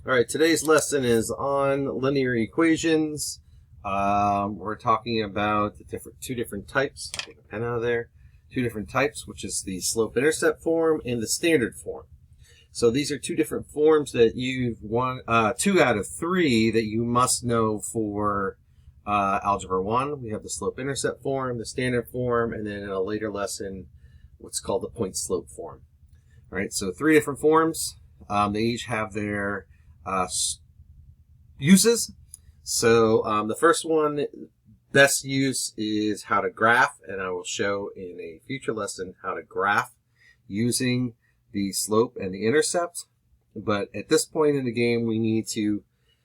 All right, today's lesson is on linear equations. We're talking about the two different types. Take a pen out of there. Two different types, which is the slope-intercept form and the standard form. So these are two different forms that you've two out of three that you must know for Algebra 1. We have the slope-intercept form, the standard form, and then in a later lesson, what's called the point-slope form. All right, so three different forms. They each have their uses. So the first one, best use is how to graph, and I will show in a future lesson how to graph using the slope and the intercept. But at this point in the game, we need to,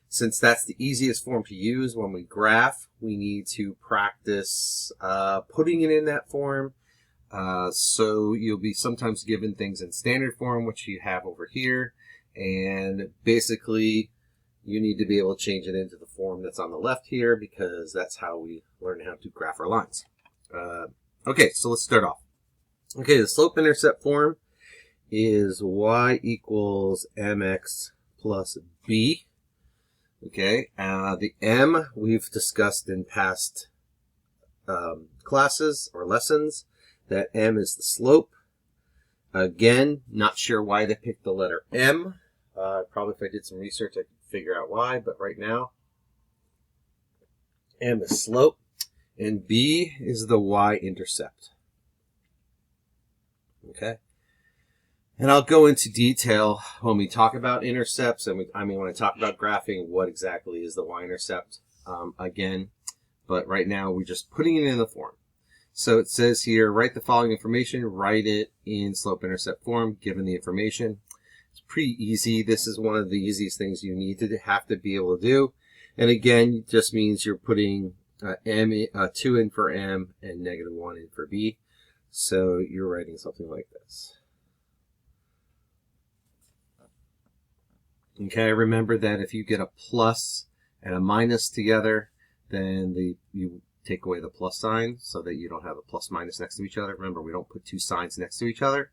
since that's the easiest form to use when we graph, we need to practice putting it in that form. So you'll be sometimes given things in standard form, which you have over here. And basically, you need to be able to change it into the form that's on the left here, because that's how we learn how to graph our lines. Okay, so let's start off. Okay, the slope-intercept form is y equals mx plus b. Okay, the m we've discussed in past classes or lessons, that m is the slope. Again, not sure why they picked the letter m. Probably if I did some research, I could figure out why, but right now, m is slope, and b is the y-intercept. Okay? And I'll go into detail when we talk about intercepts, and when I talk about graphing, what exactly is the y-intercept again. But right now, we're just putting it in the form. So it says here, write the following information, write it in slope-intercept form, given the information. It's pretty easy. This is one of the easiest things you need to have to be able to do. And again, it just means you're putting 2 in for m and -1 in for b. So you're writing something like this. Okay, remember that if you get a plus and a minus together, then you take away the plus sign so that you don't have a plus minus next to each other. Remember, we don't put two signs next to each other.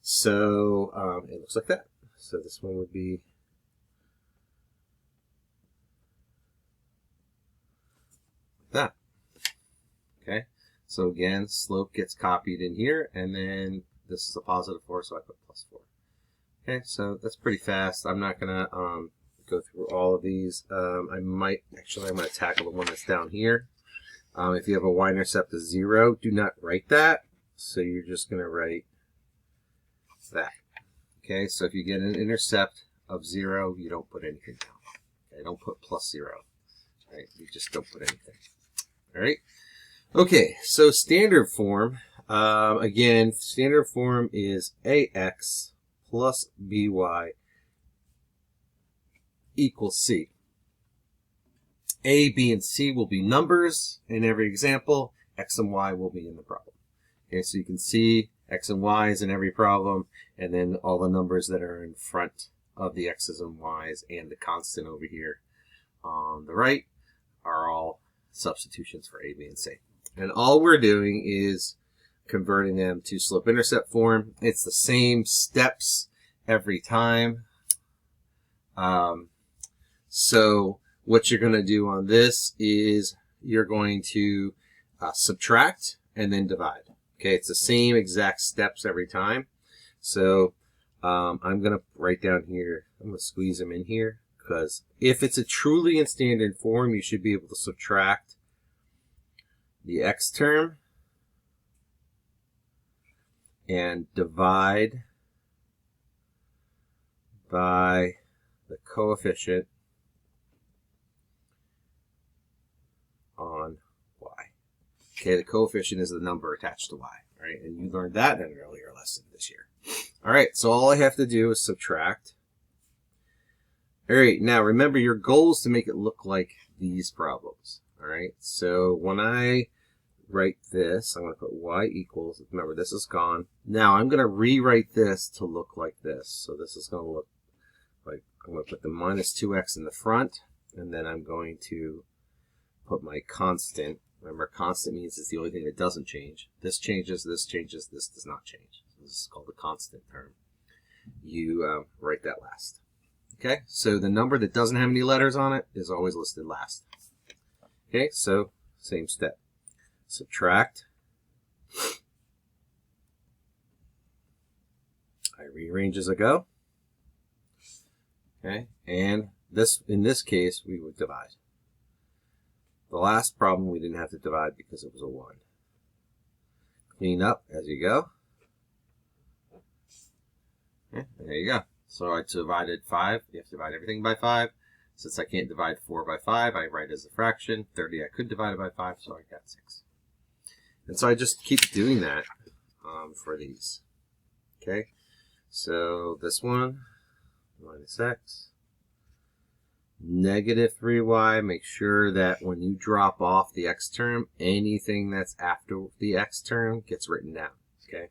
So it looks like that. So this one would be that. Okay. So again, slope gets copied in here, and then this is a positive 4, so I put plus 4. Okay, so that's pretty fast. I'm not gonna go through all of these. I'm going to tackle the one that's down here. If you have a y-intercept of 0, do not write that. So you're just going to write that. Okay, so if you get an intercept of 0, you don't put anything down. Okay, don't put plus 0. Right, you just don't put anything. All right. Okay, so standard form. Again, standard form is ax plus by equals c. A, B, and C will be numbers in every example. X and Y will be in the problem. Okay, so you can see X and Y is in every problem, and then all the numbers that are in front of the X's and Y's and the constant over here on the right are all substitutions for A, B, and C. And all we're doing is converting them to slope-intercept form. It's the same steps every time. So what you're going to do on this is you're going to subtract and then divide. Okay, it's the same exact steps every time. So I'm going to write down here, I'm going to squeeze them in here, because if it's a truly in standard form, you should be able to subtract the x term and divide by the coefficient on y. Okay, the coefficient is the number attached to y, right? And you learned that in an earlier lesson this year. All right, so all I have to do is subtract. All right, now remember, your goal is to make it look like these problems. All right, so when I write this, I'm going to put y equals, remember this is gone. Now I'm going to rewrite this to look like this. So this is going to look like, I'm going to put the minus 2x in the front, and then I'm going to put my constant. Remember, constant means it's the only thing that doesn't change. This changes, this does not change. So this is called the constant term. You write that last. Okay, so the number that doesn't have any letters on it is always listed last. Okay, so same step. Subtract. I rearrange as I go. Okay, and in this case, we would divide. The last problem, we didn't have to divide because it was a 1. Clean up as you go. Okay, and there you go. So I divided 5. You have to divide everything by 5. Since I can't divide 4 by 5, I write as a fraction. 30 I could divide it by 5, so I got 6. And so I just keep doing that for these. Okay, so this one, minus x. Negative 3y, make sure that when you drop off the x term, anything that's after the x term gets written down, okay?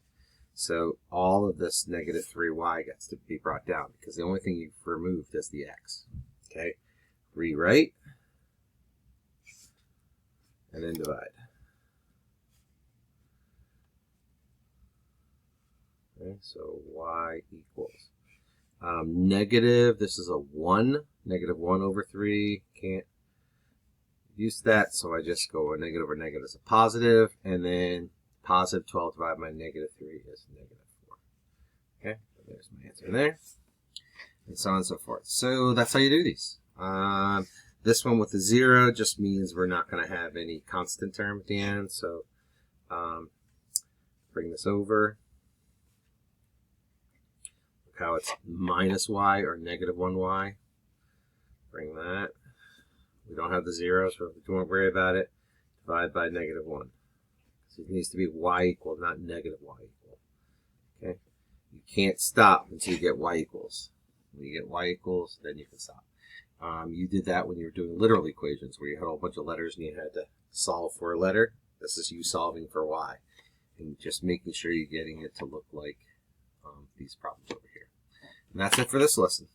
So all of this negative 3y gets to be brought down because the only thing you've removed is the x, okay? Rewrite, and then divide. Okay, so y equals. Negative, this is a 1. Negative 1 over 3, can't use that, so I just go a negative over negative is a positive, and then positive 12 divided by negative 3 is negative 4. Okay, there's my answer there, and so on and so forth. So that's how you do these. This one with the 0 just means we're not going to have any constant term at the end, so bring this over. Look how it's minus y or negative 1y. Bring that. We don't have the 0, so we won't worry about it. Divide by negative 1. So it needs to be y equal, not negative y equal. Okay? You can't stop until you get y equals. When you get y equals, then you can stop. You did that when you were doing literal equations, where you had a whole bunch of letters and you had to solve for a letter. This is you solving for y. And just making sure you're getting it to look like these problems over here. And that's it for this lesson.